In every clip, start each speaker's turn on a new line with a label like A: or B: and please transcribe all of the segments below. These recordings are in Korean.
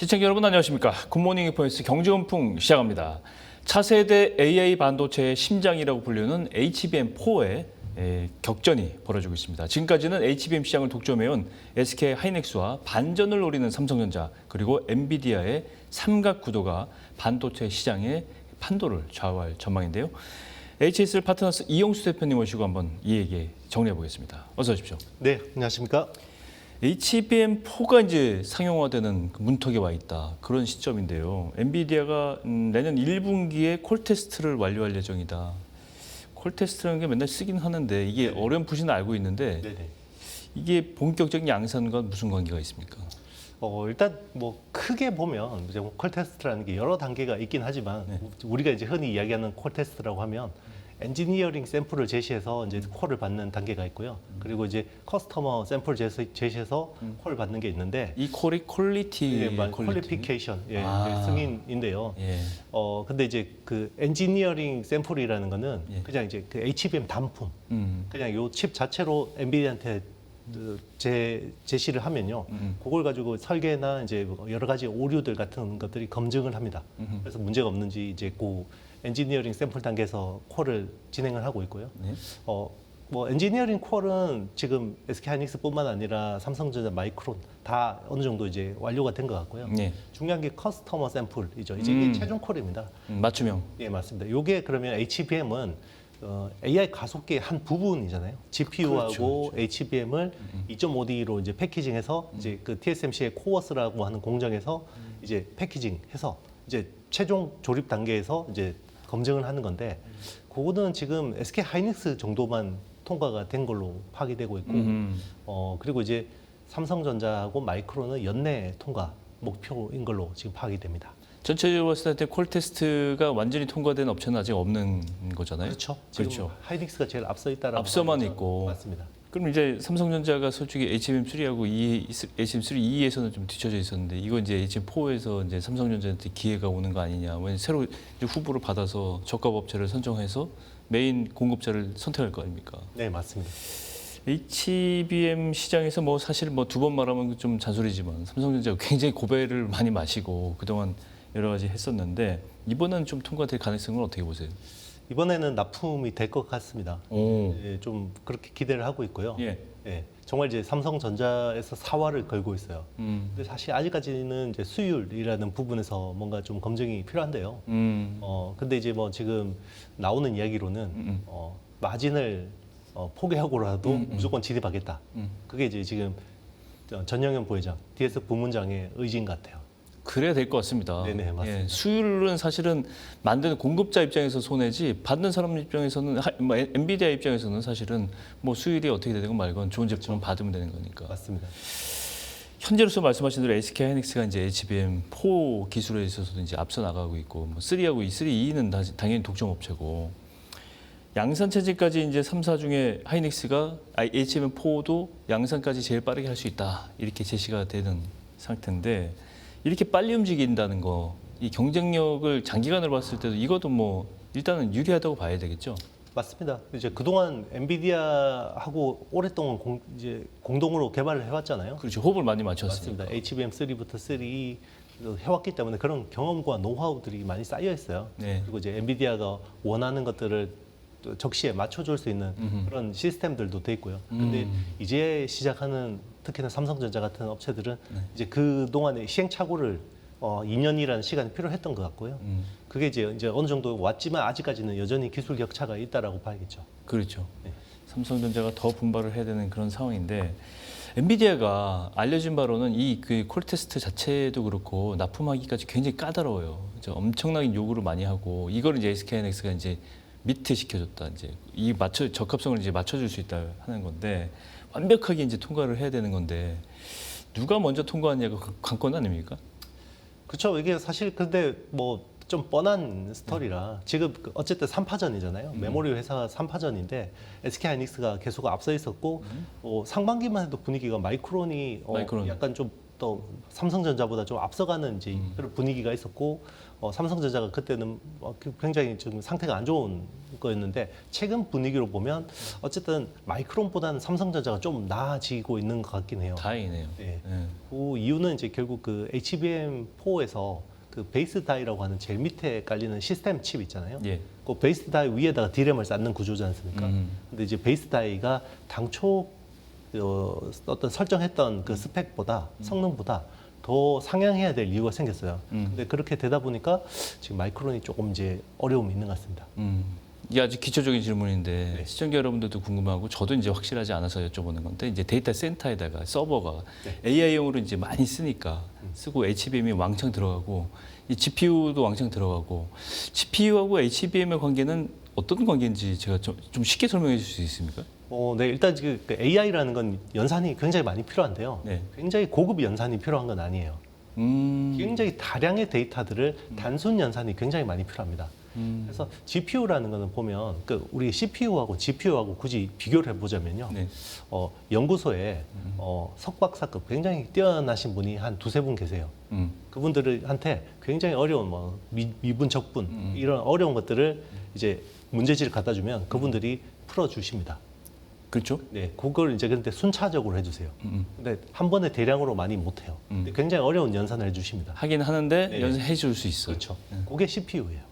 A: 시청자 여러분 안녕하십니까? 굿모닝 인포뉴스 경제온풍 시작합니다. 차세대 AI 반도체의 심장이라고 불리는 HBM4의 격전이 벌어지고 있습니다. 지금까지는 HBM 시장을 독점해온 SK 하이닉스와 반전을 노리는 삼성전자 그리고 엔비디아의 삼각구도가 반도체 시장의 판도를 좌우할 전망인데요. HSL 파트너스 이용수 대표님 모시고 한번 이 얘기 정리해 보겠습니다. 어서 오십시오.
B: 네, 안녕하십니까?
A: HBM4가 이제 상용화되는 문턱에 와 있다. 그런 시점인데요. 엔비디아가 내년 1분기에 콜 테스트를 완료할 예정이다. 콜 테스트라는 게 맨날 쓰긴 하는데 이게 어렴풋이는 알고 있는데
B: 네네.
A: 이게 본격적인 양산과 무슨 관계가 있습니까?
B: 일단 뭐 크게 보면 이제 콜 테스트라는 게 여러 단계가 있긴 하지만 우리가 이제 흔히 이야기하는 콜 테스트라고 하면 엔지니어링 샘플을 제시해서 이제 콜을 받는 단계가 있고요. 그리고 이제 커스터머 샘플 제시해서 콜을 받는 게 있는데
A: 이 콜이 퀄리티,
B: 퀄리피케이션
A: 아.
B: 이제 승인인데요.
A: 예.
B: 근데 이제 그 엔지니어링 샘플이라는 거는
A: 예.
B: 그냥 이제 그 HBM 단품,
A: 음.
B: 그냥 요 칩 자체로 엔비디아한테 제시를 하면요. 그걸 가지고 설계나 이제 여러 가지 오류들 같은 것들이 검증을 합니다. 그래서 문제가 없는지 이제 그 엔지니어링 샘플 단계에서 콜을 진행을 하고 있고요.
A: 네.
B: 뭐 엔지니어링 콜은 지금 SK하이닉스뿐만 아니라 삼성전자, 마이크론 다 어느 정도 이제 완료가 된 것 같고요.
A: 네.
B: 중요한 게 커스터머 샘플이죠. 이제 이게 최종 콜입니다.
A: 맞춤형.
B: 예, 맞습니다. 요게 그러면 HBM은 AI 가속기의 한 부분이잖아요. GPU하고
A: 그렇죠.
B: HBM을 2.5D로 이제 패키징해서 이제 그 TSMC의 코어스라고 하는 공정에서 이제 패키징해서 이제 최종 조립 단계에서 이제 검증을 하는 건데 그거는 지금 SK 하이닉스 정도만 통과가 된 걸로 파악되고 있고 그리고 이제 삼성전자하고 마이크론은 연내 통과 목표인 걸로 지금 파악이 됩니다.
A: 전체적으로 봤을 때 콜 테스트가 완전히 통과된 업체는 아직 없는 거잖아요.
B: 그렇죠. 지금
A: 그렇죠.
B: 하이닉스가 제일 앞서 있다라고
A: 앞서만
B: 봐야죠.
A: 있고.
B: 맞습니다.
A: 그럼 이제 삼성전자가 솔직히 HBM3하고 HBM3 2에서는 좀 뒤쳐져 있었는데 이거 이제 HBM4에서 이제 삼성전자한테 기회가 오는 거 아니냐. 왜냐면 새로 이제 후보를 받아서 적합 업체를 선정해서 메인 공급자를 선택할 거 아닙니까?
B: 네, 맞습니다.
A: HBM 시장에서 뭐 사실 뭐 두 번 말하면 좀 잔소리지만 삼성전자가 굉장히 고배를 많이 마시고 그동안 여러 가지 했었는데 이번은 좀 통과될 가능성을 어떻게 보세요?
B: 이번에는 납품이 될 것 같습니다.
A: 오.
B: 예, 좀 그렇게 기대를 하고 있고요.
A: 예.
B: 예, 정말 이제 삼성전자에서 사활을 걸고 있어요. 근데 사실 아직까지는 이제 수율이라는 부분에서 뭔가 좀 검증이 필요한데요. 근데 이제 뭐 지금 나오는 이야기로는 마진을 포기하고라도 무조건 진입하겠다. 그게 이제 지금 전영현 부회장, DS 부문장의 의지인 것 같아요.
A: 그래야 될 것 같습니다.
B: 네네, 맞습니다.
A: 예, 수율은 사실은 만드는 공급자 입장에서 손해지 받는 사람 입장에서는 뭐 엔비디아 입장에서는 사실은 뭐 수율이 어떻게 되든 말건 좋은 제품을 받으면 되는 거니까.
B: 맞습니다.
A: 현재로서 말씀하신 대로 SK 하이닉스가 이제 HBM4 기술에 있어서도 이제 앞서 나가고 있고 뭐 3하고 3, 2는 당연히 독점 업체고 양산 체제까지 이제 3사 중에 하이닉스가 HBM4도 양산까지 제일 빠르게 할 수 있다 이렇게 제시가 되는 상태인데. 이렇게 빨리 움직인다는 거, 이 경쟁력을 장기간으로 봤을 때도 이것도 뭐 일단은 유리하다고 봐야 되겠죠.
B: 맞습니다. 이제 그동안 엔비디아하고 오랫동안 이제 공동으로 개발을 해왔잖아요.
A: 그렇죠. 호흡을 많이 맞췄습니다.
B: 맞습니다. HBM3부터 3 해왔기 때문에 그런 경험과 노하우들이 많이 쌓여 있어요.
A: 네.
B: 그리고 이제 엔비디아가 원하는 것들을 또 적시에 맞춰줄 수 있는 그런 시스템들도 돼 있고요. 근데 이제 시작하는 특히나 삼성전자 같은 업체들은 이제 그 동안의 시행착오를 2년이라는 시간이 필요했던 것 같고요. 그게 이제 어느 정도 왔지만 아직까지는 여전히 기술 격차가 있다라고 봐야겠죠.
A: 그렇죠.
B: 네.
A: 삼성전자가 더 분발을 해야 되는 그런 상황인데 엔비디아가 알려진 바로는 이 그 콜 테스트 자체도 그렇고 납품하기까지 굉장히 까다로워요. 엄청나게 요구를 많이 하고 이걸 이제 SK하이닉스가 이제 밑에 시켜줬다. 이제 이 적합성을 이제 맞춰줄 수 있다 하는 건데 완벽하게 이제 통과를 해야 되는 건데 누가 먼저 통과하냐가 관건 아닙니까?
B: 그렇죠. 이게 사실 근데 뭐 좀 뻔한 스토리라 지금 어쨌든 3파전이잖아요. 메모리 회사 3파전인데 SK하이닉스가 계속 앞서 있었고 상반기만 해도 분위기가 마이크론이
A: 마이크론.
B: 약간 좀 또 삼성전자보다 좀 앞서가는 이제 그런 분위기가 있었고 삼성전자가 그때는 굉장히 좀 상태가 안 좋은 거였는데 최근 분위기로 보면 어쨌든 마이크론보다는 삼성전자가 좀 나아지고 있는 것 같긴 해요.
A: 다행이네요.
B: 네.
A: 예.
B: 그 이유는 이제 결국 그 HBM4에서 그 베이스 다이라고 하는 제일 밑에 깔리는 시스템 칩 있잖아요.
A: 예.
B: 그 베이스 다이 위에다가 D램을 쌓는 구조지 않습니까? 근데 이제 베이스 다이가 당초 어떤 설정했던 그 스펙보다 성능보다 더 상향해야 될 이유가 생겼어요. 근데 그렇게 되다 보니까 지금 마이크론이 조금 이제 어려움이 있는 것 같습니다.
A: 이게 아주 기초적인 질문인데
B: 네.
A: 시청자 여러분들도 궁금하고 저도 이제 확실하지 않아서 여쭤보는 건데 이제 데이터 센터에다가 서버가
B: 네.
A: AI용으로 이제 많이 쓰니까 쓰고 HBM이 왕창 들어가고 이 GPU도 왕창 들어가고 GPU하고 HBM의 관계는 어떤 관계인지 제가 좀 쉽게 설명해 줄 수 있습니까?
B: 네, 일단 그 AI라는 건 연산이 굉장히 많이 필요한데요.
A: 네.
B: 굉장히 고급 연산이 필요한 건 아니에요. 굉장히 다량의 데이터들을 단순 연산이 굉장히 많이 필요합니다. 그래서 GPU라는 거는 보면 그 우리 CPU하고 GPU하고 굳이 비교를 해보자면요.
A: 네.
B: 연구소에 석박사급 굉장히 뛰어나신 분이 한 두세 분 계세요. 그분들한테 굉장히 어려운 뭐 미분, 적분 이런 어려운 것들을 이제 문제지를 갖다 주면 그분들이 풀어주십니다.
A: 그렇죠?
B: 네, 그걸 이제 근데 순차적으로 해주세요. 근데 한 번에 대량으로 많이 못해요. 근데 굉장히 어려운 연산을 해주십니다.
A: 하긴 하는데
B: 네.
A: 연습해 줄 수 있어요.
B: 그렇죠. 그게 CPU예요.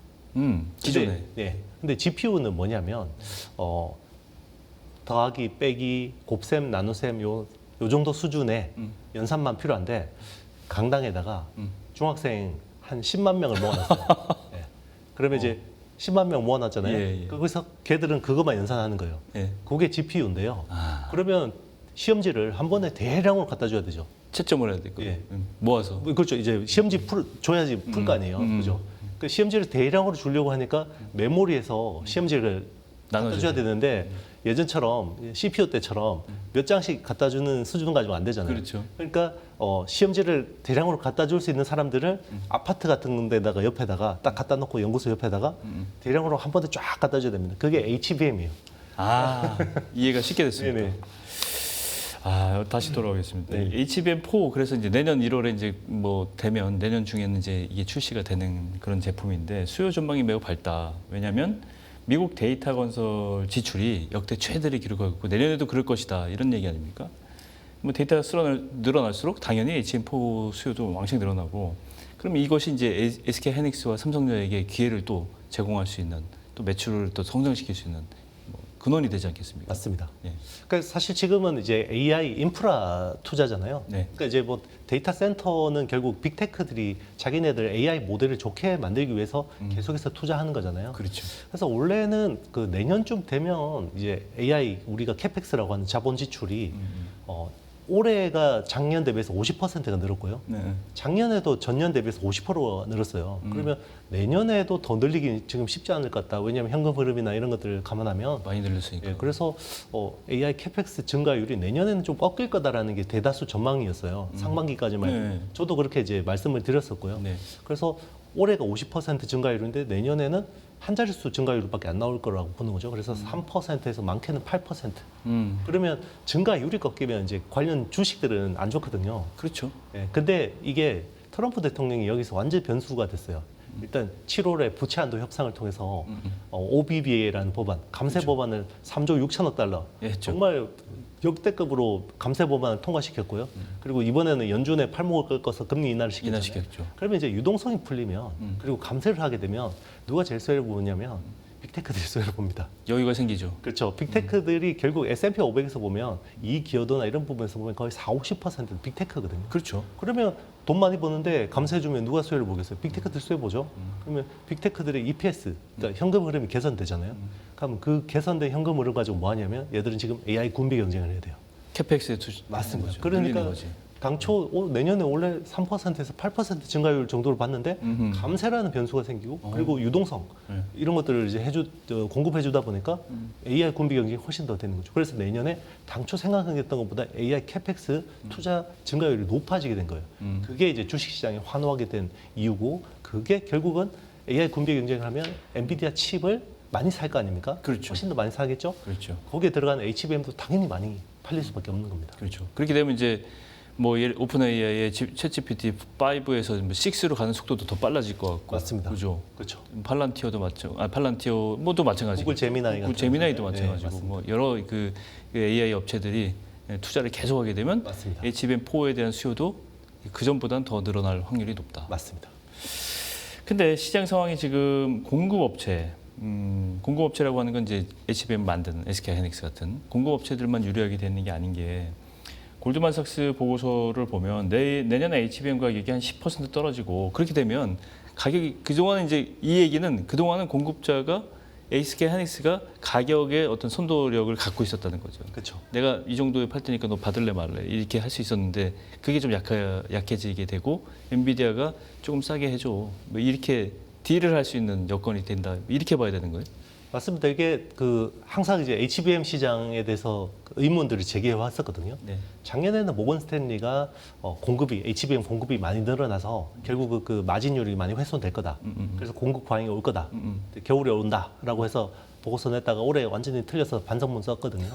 A: 기존에.
B: 근데, 네. 근데 GPU는 뭐냐면 더하기, 빼기, 곱셈, 나눗셈 요 정도 수준의 연산만 필요한데 강당에다가 중학생 한 10만 명을 모아놨어요. 네. 그러면 이제 10만 명 모아놨잖아요.
A: 예, 예.
B: 거기서 걔들은 그것만 연산하는 거예요.
A: 예.
B: 그게 GPU인데요.
A: 아.
B: 그러면 시험지를 한 번에 대량으로 갖다 줘야 되죠.
A: 채점을 해야 되고
B: 예.
A: 모아서.
B: 그렇죠. 이제 시험지 줘야지 풀 거 아니에요. 그죠? 그 시험지를 대량으로 주려고 하니까 메모리에서 시험지를 갖다
A: 나눠줘야
B: 줘야 되는데 예전처럼 CPU 때처럼 몇 장씩 갖다 주는 수준 가지고 안 되잖아요.
A: 그렇죠.
B: 그러니까 시험지를 대량으로 갖다 줄 수 있는 사람들을 아파트 같은 데다가 옆에다가 딱 갖다 놓고 연구소 옆에다가 대량으로 한 번에 쫙 갖다 줘야 됩니다. 그게 HBM이에요.
A: 아, 이해가 쉽게 됐습니다.
B: 네네.
A: 아, 다시 돌아오겠습니다.
B: 네.
A: HBM4 그래서 이제 내년 1월에 이제 뭐 되면 내년 중에는 이제 이게 출시가 되는 그런 제품인데 수요 전망이 매우 밝다. 왜냐하면 미국 데이터 건설 지출이 역대 최대를 기록하고 있고 내년에도 그럴 것이다. 이런 얘기 아닙니까? 뭐 데이터가 늘어날수록 당연히 HBM4 수요도 왕창 늘어나고 그럼 이것이 이제 SK 하이닉스와 삼성전자에게 기회를 또 제공할 수 있는 또 매출을 또 성장시킬 수 있는 뭐 근원이 되지 않겠습니까?
B: 맞습니다.
A: 예.
B: 그러니까 사실 지금은 이제 AI 인프라 투자잖아요.
A: 네.
B: 그러니까 이제 뭐 데이터 센터는 결국 빅테크들이 자기네들 AI 모델을 좋게 만들기 위해서 계속해서 투자하는 거잖아요.
A: 그렇죠.
B: 그래서 원래는 그 내년쯤 되면 이제 AI 우리가 캐펙스라고 하는 자본 지출이 올해가 작년 대비해서 50%가 늘었고요.
A: 네.
B: 작년에도 전년 대비해서 50%가 늘었어요. 그러면 내년에도 더 늘리기 지금 쉽지 않을 것 같다. 왜냐하면 현금 흐름이나 이런 것들을 감안하면
A: 많이 늘렸으니까.
B: 예, 그래서 AI 캐펙스 증가율이 내년에는 좀 꺾일 거다라는 게 대다수 전망이었어요. 상반기까지만 해도.
A: 네.
B: 저도 그렇게 이제 말씀을 드렸었고요.
A: 네.
B: 그래서 올해가 50% 증가율인데 내년에는 한 자릿수 증가율밖에 안 나올 거라고 보는 거죠. 그래서 3%에서 많게는 8%. 그러면 증가율이 꺾이면 이제 관련 주식들은 안 좋거든요.
A: 그렇죠.
B: 예, 근데 이게 트럼프 대통령이 여기서 완전 변수가 됐어요. 일단 7월에 부채 한도 협상을 통해서 OBBA라는 법안, 감세 법안을 3조 6천억 달러,
A: 예, 했죠.
B: 정말 역대급으로 감세 법안을 통과시켰고요. 그리고 이번에는 연준의 팔목을 꺾어서 금리 인하를 시켰잖아요.
A: 인하시켰죠.
B: 그러면 이제 유동성이 풀리면 그리고 감세를 하게 되면 누가 제일 수혜를 보느냐면 빅테크들이 수혜를 봅니다.
A: 여유가 생기죠.
B: 그렇죠. 빅테크들이 결국 S&P 500에서 보면 이 기여도나 이런 부분에서 보면 거의 40~50%는 빅테크거든요.
A: 그렇죠.
B: 그러면 돈 많이 버는데 감세해주면 누가 수혜를 보겠어요? 빅테크들 수혜 보죠. 그러면 빅테크들의 EPS, 그러니까 현금 흐름이 개선되잖아요. 그럼 그 개선된 현금 흐름 가지고 뭐 하냐면 얘들은 지금 AI 군비 경쟁을 해야 돼요.
A: 캐펙스에 투자.
B: 맞습니다.
A: 거죠.
B: 그러니까
A: 늘리는 거지.
B: 당초 내년에 원래 3%에서 8% 증가율 정도로 봤는데 감세라는 변수가 생기고 그리고 유동성
A: 네.
B: 이런 것들을 이제 공급해주다 보니까 AI 군비 경쟁이 훨씬 더 되는 거죠. 그래서 내년에 당초 생각했던 것보다 AI 캐펙스 투자 증가율이 높아지게 된 거예요. 그게 이제 주식시장에 환호하게 된 이유고 그게 결국은 AI 군비 경쟁을 하면 엔비디아 칩을 많이 살 거 아닙니까?
A: 그렇죠.
B: 훨씬 더 많이 사겠죠?
A: 그렇죠.
B: 거기에 들어가는 HBM도 당연히 많이 팔릴 수밖에 없는 겁니다.
A: 그렇죠. 그렇게 되면 이제 뭐 오픈 AI의 챗GPT 5에서 6로 가는 속도도 더 빨라질 것 같고.
B: 맞습니다.
A: 그죠?
B: 그렇죠.
A: 팔란티어도 팔란티어 뭐도 마찬가지고.
B: 구글 제미나이
A: 구글
B: 같은
A: 제미나이도
B: 네,
A: 마찬가지고.
B: 맞습니다.
A: 뭐 여러 그 AI 업체들이 투자를 계속하게 되면
B: 맞습니다.
A: HBM4에 대한 수요도 그 전보다는 더 늘어날 확률이 높다.
B: 맞습니다.
A: 근데 시장 상황이 지금 공급업체라고 하는 건 이제 HBM 만드는 SK 하이닉스 같은 공급업체들만 유리하게 되는 게 아닌 게 골드만삭스 보고서를 보면 내년에 HBM 가격이 한 10% 떨어지고 그렇게 되면 가격이 그동안 이제 이 얘기는 그동안은 공급자가 SK 하이닉스가 가격의 어떤 선도력을 갖고 있었다는 거죠.
B: 그렇죠.
A: 내가 이 정도에 팔 테니까 너 받을래 말래 이렇게 할 수 있었는데 그게 좀 약해지게 되고 엔비디아가 조금 싸게 해줘 뭐 이렇게 딜을 할 수 있는 여건이 된다 이렇게 봐야 되는 거예요.
B: 맞습니다. 이게 그 항상 이제 HBM 시장에 대해서 의문들을 제기해 왔었거든요.
A: 네.
B: 작년에는 모건 스탠리가 HBM 공급이 많이 늘어나서 결국 그 마진율이 많이 훼손될 거다. 그래서 공급 과잉이 올 거다. 겨울에 온다라고 해서 보고서 냈다가 올해 완전히 틀려서 반성문 썼거든요.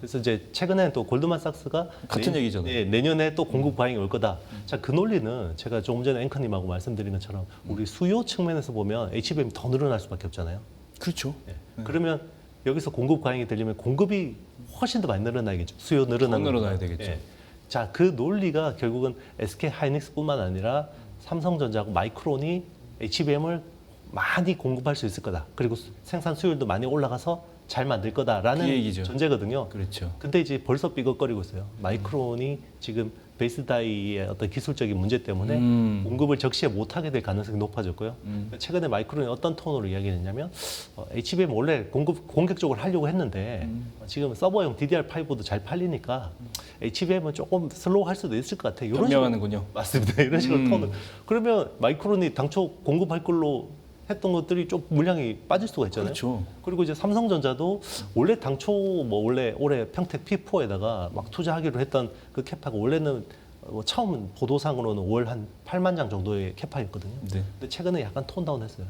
B: 그래서 이제 최근에는 또 골드만삭스가
A: 같은 얘기잖아요.
B: 네, 내년에 또 공급 과잉이 올 거다. 자, 그 논리는 제가 조금 전에 앵커님하고 말씀드린 것처럼 우리 수요 측면에서 보면 HBM이 더 늘어날 수밖에 없잖아요.
A: 그렇죠.
B: 네. 그러면 여기서 공급 과잉이 되려면 공급이 훨씬 더 많이 늘어나야겠죠. 수요 늘어나는
A: 더 늘어나야
B: 거보다.
A: 되겠죠.
B: 자, 그 논리가 결국은 SK 하이닉스뿐만 아니라 삼성전자하고 마이크론이 HBM을 많이 공급할 수 있을 거다. 그리고 생산 수율도 많이 올라가서 잘 만들 거다라는
A: 그 얘기죠.
B: 전제거든요.
A: 그렇죠.
B: 근데 이제 벌써 삐걱거리고 있어요. 마이크론이 지금 베이스 다이의 어떤 기술적인 문제 때문에 공급을 적시에 못하게 될 가능성이 높아졌고요. 최근에 마이크론이 어떤 톤으로 이야기했냐면 HBM 원래 공격적으로 하려고 했는데 지금 서버용 DDR5도 잘 팔리니까 HBM은 조금 슬로우할 수도 있을 것 같아요. 이런
A: 변명하는군요.
B: 식으로, 맞습니다. 이런 식으로 톤을. 그러면 마이크론이 당초 공급할 걸로 했던 것들이 좀 물량이 빠질 수가 있잖아요.
A: 그렇죠.
B: 그리고 이제 삼성전자도 원래 당초 원래 올해 평택 P4에다가 막 투자하기로 했던 그 캐파가 원래는 처음 보도상으로는 5월 한 8만 장 정도의 캐파였거든요.
A: 네.
B: 근데 최근에 약간 톤다운했어요.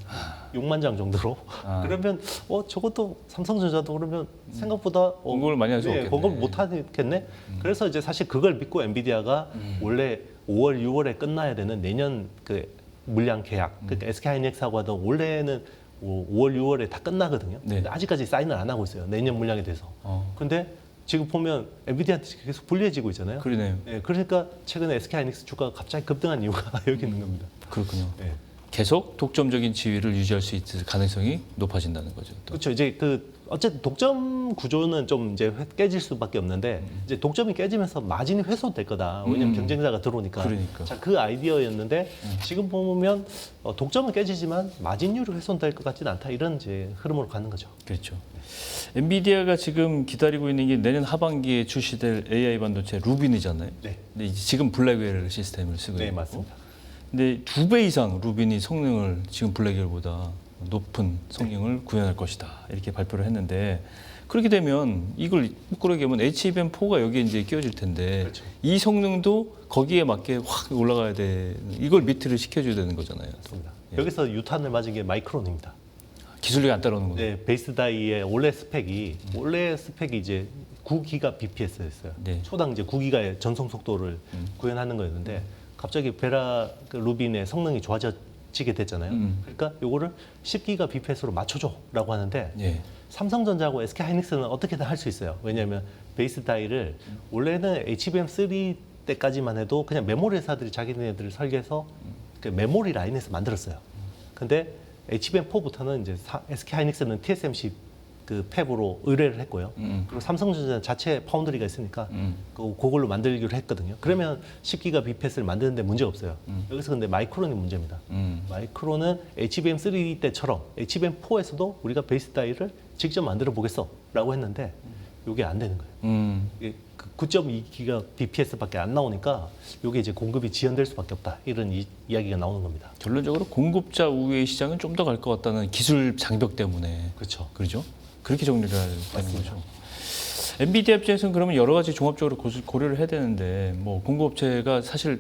B: 6만 장 정도로. 그러면 저것도 삼성전자도 그러면 생각보다
A: 공급을 많이 할 수 없겠네.
B: 공급을 못 하겠네. 그래서 이제 사실 그걸 믿고 엔비디아가 원래 5월, 6월에 끝나야 되는 내년 그 물량 계약, 그러니까 SK 하이닉스하고 하던 원래는 5월, 6월에 다 끝나거든요.
A: 네.
B: 근데 아직까지 사인을 안 하고 있어요. 내년 물량에 대해서. 근데 지금 보면 엔비디아한테 계속 불리해지고 있잖아요.
A: 그러네요.
B: 네, 그러니까 최근에 SK 하이닉스 주가가 갑자기 급등한 이유가 여기 있는 겁니다.
A: 그렇군요.
B: 네.
A: 계속 독점적인 지위를 유지할 수 있을 가능성이 높아진다는 거죠. 또.
B: 그렇죠. 이제 어쨌든 독점 구조는 좀 이제 깨질 수밖에 없는데 이제 독점이 깨지면서 마진이 훼손될 거다. 왜냐하면 경쟁자가 들어오니까.
A: 그러니까.
B: 자, 그 아이디어였는데 지금 보면 독점은 깨지지만 마진율이 훼손될 것 같지는 않다. 이런 이제 흐름으로 가는 거죠.
A: 그렇죠. 엔비디아가 지금 기다리고 있는 게 내년 하반기에 출시될 AI 반도체 루빈이잖아요.
B: 네.
A: 근데 이제 지금 블랙웰 시스템을 쓰고
B: 네,
A: 있고.
B: 맞습니다.
A: 근데 2배 이상 루빈이 성능을 지금 블랙웰보다 높은 성능을 구현할 것이다. 이렇게 발표를 했는데 그렇게 되면 이걸 거꾸로 얘기하면 HBM4가 여기에 이제 끼워질 텐데
B: 그렇죠.
A: 이 성능도 거기에 맞게 확 올라가야 돼. 이걸 미트를 시켜줘야 되는 거잖아요.
B: 맞습니다. 여기서 유탄을 맞은 게 마이크론입니다.
A: 기술력이 안 따라오는 거죠.
B: 네, 베이스 다이의 원래 스펙이 이제 9기가 BPS였어요.
A: 네.
B: 초당 이제 9기가의 전송 속도를 구현하는 거였는데 갑자기 베라 루빈의 성능이 좋아지게 됐잖아요. 그러니까 요거를 10기가 BPS로 맞춰줘라고 하는데
A: 예.
B: 삼성전자하고 SK 하이닉스는 어떻게든 할 수 있어요. 왜냐하면 베이스 다이를 원래는 HBM3 때까지만 해도 그냥 메모리 회사들이 자기네들 설계해서 그 메모리 라인에서 만들었어요. 근데 HBM4부터는 이제 SK 하이닉스는 TSMC 그 팹으로 의뢰를 했고요. 그리고 삼성전자 자체 파운드리가 있으니까 그걸로 만들기로 했거든요. 그러면 10기가 BPS를 만드는데 문제 없어요. 여기서 근데 마이크론이 문제입니다. 마이크론은 HBM3 때처럼 HBM4에서도 우리가 베이스 다이를 직접 만들어 보겠어라고 했는데 이게 안 되는 거예요. 이게 9.2기가 BPS밖에 안 나오니까 이게 이제 공급이 지연될 수밖에 없다. 이런 이야기가 나오는 겁니다.
A: 결론적으로 공급자 우위의 시장은 좀 더 갈 것 같다는 기술 장벽 때문에
B: 그렇죠.
A: 그렇죠? 그렇게 정리를 해야 되는 거죠. 엔비디아 입장에서는 그러면 여러 가지 종합적으로 고려를 해야 되는데 뭐 공급업체가 사실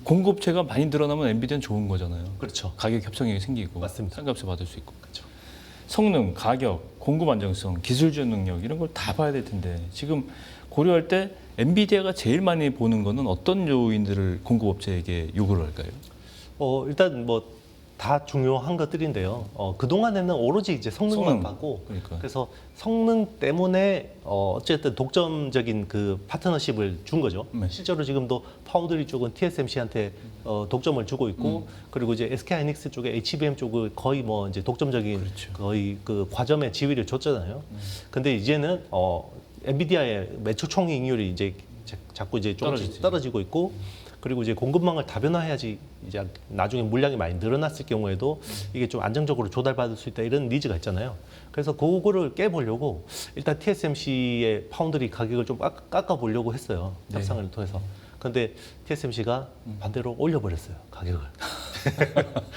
A: 공급업체가 많이 늘어나면 엔비디아는 좋은 거잖아요.
B: 그렇죠.
A: 가격 협상력이 생기고
B: 맞습니다.
A: 싼 값을 받을 수 있고.
B: 그렇죠.
A: 성능, 가격, 공급 안정성, 기술 지원 능력 이런 걸 다 봐야 될 텐데 지금 고려할 때 엔비디아가 제일 많이 보는 거는 어떤 요인들을 공급업체에게 요구를 할까요?
B: 일단 뭐 다 중요한 것들인데요. 그동안에는 오로지 이제 성능만
A: 성능.
B: 봤고,
A: 그러니까.
B: 그래서 성능 때문에 어쨌든 독점적인 그 파트너십을 준 거죠.
A: 네.
B: 실제로 지금도 파운드리 쪽은 TSMC한테 독점을 주고 있고, 그리고 이제 SK하이닉스 쪽에 HBM 쪽을 거의 뭐 이제 독점적인
A: 그렇죠.
B: 거의 그 과점의 지위를 줬잖아요. 근데 이제는 엔비디아의 매출 총이익률이 이제 자꾸 이제 조금씩 떨어지고 있고, 그리고 이제 공급망을 다변화해야지 이제 나중에 물량이 많이 늘어났을 경우에도 이게 좀 안정적으로 조달받을 수 있다 이런 니즈가 있잖아요. 그래서 그거를 깨보려고 일단 TSMC의 파운드리 가격을 좀 깎아보려고 했어요. 협상을 통해서. 근데 TSMC가 반대로 올려버렸어요, 가격을.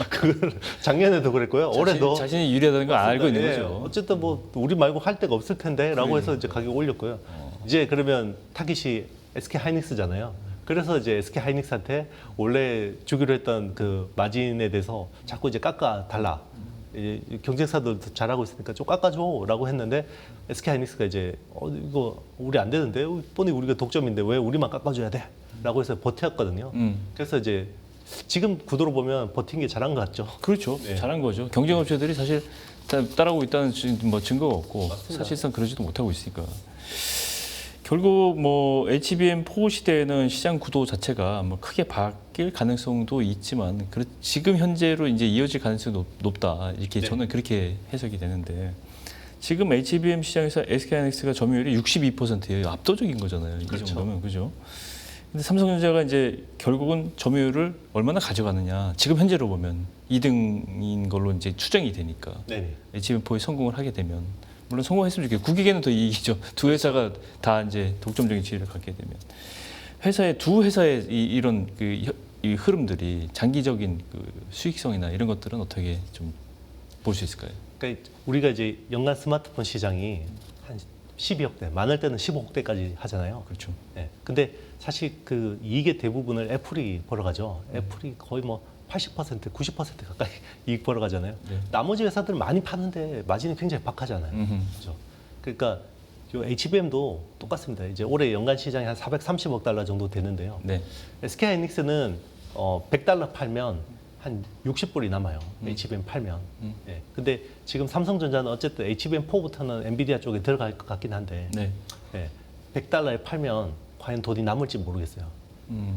B: 그걸 작년에도 그랬고요. 올해도
A: 자신이 유리하다는 걸 알고 있는
B: 예,
A: 거죠.
B: 어쨌든 뭐 우리 말고 할 데가 없을 텐데라고 해서 이제 가격 올렸고요. 이제 그러면 타깃이 SK 하이닉스잖아요. 그래서 이제 SK 하이닉스한테 원래 주기로 했던 그 마진에 대해서 자꾸 이제 깎아 달라. 경쟁사들도 잘하고 있으니까 좀 깎아줘라고 했는데 SK 하이닉스가 이제 이거 우리 안 되는데 뻔히 우리가 독점인데 왜 우리만 깎아줘야 돼?라고 해서 버텼거든요. 그래서 이제 지금 구도로 보면 버틴 게 잘한 것 같죠.
A: 그렇죠.
B: 네.
A: 잘한 거죠. 경쟁업체들이 사실 따라오고 있다는 뭐 증거가 없고 사실상 그러지도 못하고 있으니까. 결국 뭐 HBM4 시대에는 시장 구도 자체가 뭐 크게 바뀔 가능성도 있지만 지금 현재로 이제 이어질 가능성이 높다 이렇게 저는 그렇게 해석이 되는데 지금 HBM 시장에서 SK하이닉스가 점유율이 62%예요. 압도적인 거잖아요. 이
B: 그렇죠.
A: 정도면 그죠? 근데 삼성전자가 이제 결국은 점유율을 얼마나 가져가느냐. 지금 현재로 보면 2등인 걸로 이제 추정이 되니까
B: 네네.
A: HBM4에 성공을 하게 되면. 물론 성공했으면 좋겠고 국익에는 더 이익이죠. 두 회사가 다 이제 독점적인 지위를 갖게 되면 두 회사의 이런 이 흐름들이 장기적인 그 수익성이나 이런 것들은 어떻게 좀 볼 수 있을까요?
B: 그러니까 우리가 이제 연간 스마트폰 시장이 한 12억 대, 많을 때는 15억 대까지 하잖아요.
A: 그렇죠.
B: 네. 근데 사실 그 이익의 대부분을 애플이 벌어가죠. 애플이 거의 뭐 80%, 90% 가까이 이익 벌어가잖아요.
A: 네.
B: 나머지 회사들은 많이 파는데 마진이 굉장히 박하잖아요. 그렇죠. 그러니까 요 HBM도 똑같습니다. 이제 올해 연간 시장이 한 430억 달러 정도 되는데요.
A: 네.
B: SK하이닉스는 100달러 팔면 한 60불이 남아요. HBM 팔면. 예. 근데 지금 삼성전자는 어쨌든 HBM4부터는 엔비디아 쪽에 들어갈 것 같긴 한데
A: 네.
B: 예. 100달러에 팔면 과연 돈이 남을지 모르겠어요. 예.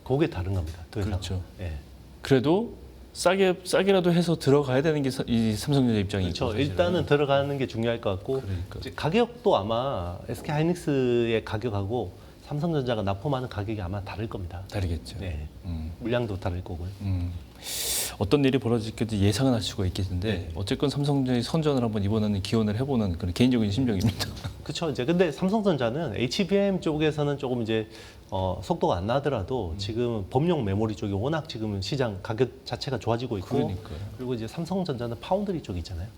B: 그게 다른 겁니다. 두 회사가.
A: 그렇죠.
B: 예.
A: 그래도 싸게라도 해서 들어가야 되는 게 이 삼성전자 입장이죠.
B: 그렇죠.
A: 사실은.
B: 일단은 들어가는 게 중요할 것 같고
A: 그러니까.
B: 이제 가격도 아마 SK하이닉스의 가격하고 삼성전자가 납품하는 가격이 아마 다를 겁니다.
A: 다르겠죠.
B: 네.
A: 음.
B: 물량도 다를 거고요.
A: 어떤 일이 벌어질지 예상은 할 수가 있겠는데
B: 네.
A: 어쨌건 삼성전자의 선전을 한번 이번에는 기원을 해보는 그런 개인적인 심정입니다.
B: 그렇죠. 이제 근데 삼성전자는 HBM 쪽에서는 조금 이제 속도가 안 나더라도 지금 범용 메모리 쪽이 워낙 지금 시장 가격 자체가 좋아지고 있고
A: 그러니까요.
B: 그리고 이제 삼성전자는 파운드리 쪽 있잖아요.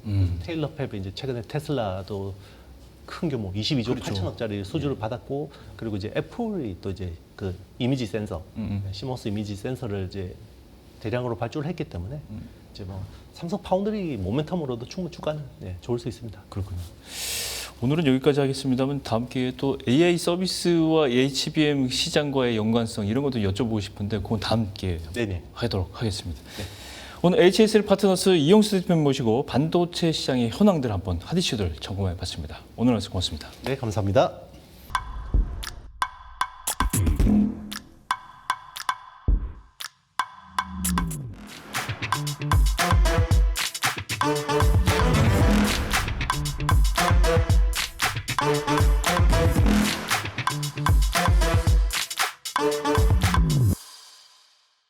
B: 테일러 팹이 이제 최근에 테슬라도 큰 규모 22조
A: 그렇죠.
B: 8천억짜리 수주를 받았고 그리고 이제 애플이 또 이제 그 이미지 센서 시모스 이미지 센서를 이제 대량으로 발주를 했기 때문에 이제 뭐 삼성 파운드리 모멘텀으로도 충분히 주가는 좋을 수 있습니다.
A: 그렇군요. 오늘은 여기까지 하겠습니다만 다음 기회에 또 AI 서비스와 HBM 시장과의 연관성 이런 것도 여쭤보고 싶은데 그건 다음 기회에
B: 네네.
A: 하도록 하겠습니다.
B: 네.
A: 오늘 HSL 파트너스 이용수 대표님 모시고 반도체 시장의 현황들 한번 핫 이슈들 점검해 봤습니다. 오늘 말씀 고맙습니다.
B: 네, 감사합니다.